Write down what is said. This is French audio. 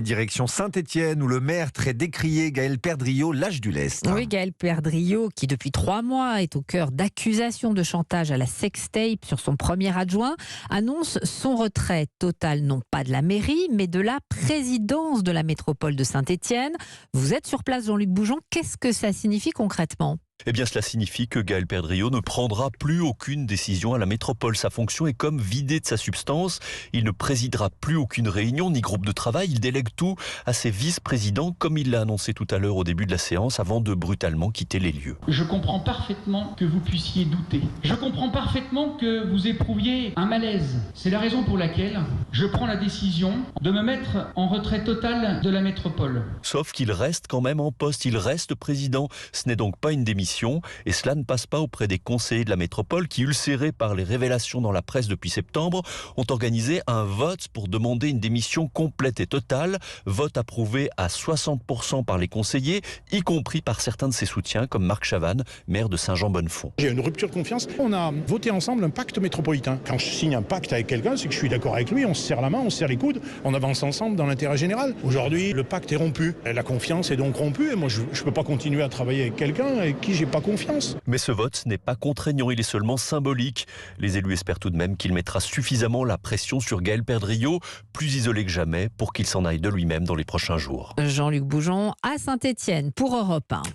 Direction Saint-Étienne où le maire très décrié Gaël Perdriau lâche du lest. Oui, Gaël Perdriau, qui depuis 3 mois est au cœur d'accusations de chantage à la sextape sur son premier adjoint, annonce son retrait total, non pas de la mairie, mais de la présidence de la métropole de Saint-Étienne. Vous êtes sur place, Jean-Luc Bougeon. Qu'est-ce que ça signifie concrètement ? Eh bien, cela signifie que Gaël Perdriau ne prendra plus aucune décision à la métropole. Sa fonction est comme vidée de sa substance. Il ne présidera plus aucune réunion ni groupe de travail. Il délègue tout à ses vice-présidents, comme il l'a annoncé tout à l'heure au début de la séance, avant de brutalement quitter les lieux. Je comprends parfaitement que vous puissiez douter. Je comprends parfaitement que vous éprouviez un malaise. C'est la raison pour laquelle je prends la décision de me mettre en retrait total de la métropole. Sauf qu'il reste quand même en poste. Il reste président. Ce n'est donc pas une démission. Et cela ne passe pas auprès des conseillers de la métropole qui, ulcérés par les révélations dans la presse depuis septembre, ont organisé un vote pour demander une démission complète et totale. Vote approuvé à 60% par les conseillers, y compris par certains de ses soutiens, comme Marc Chavannes, maire de Saint-Jean-Bonnefonds. J'ai une rupture de confiance. On a voté ensemble un pacte métropolitain. Quand je signe un pacte avec quelqu'un, c'est que je suis d'accord avec lui, on se serre la main, on se serre les coudes, on avance ensemble dans l'intérêt général. Aujourd'hui, le pacte est rompu. La confiance est donc rompue et moi, je ne peux pas continuer à travailler avec quelqu'un avec qui j'ai pas confiance. Mais ce vote n'est pas contraignant, il est seulement symbolique. Les élus espèrent tout de même qu'il mettra suffisamment la pression sur Gaël Perdriau, plus isolé que jamais, pour qu'il s'en aille de lui-même dans les prochains jours. Jean-Luc Bougeon à Saint-Étienne pour Europe 1.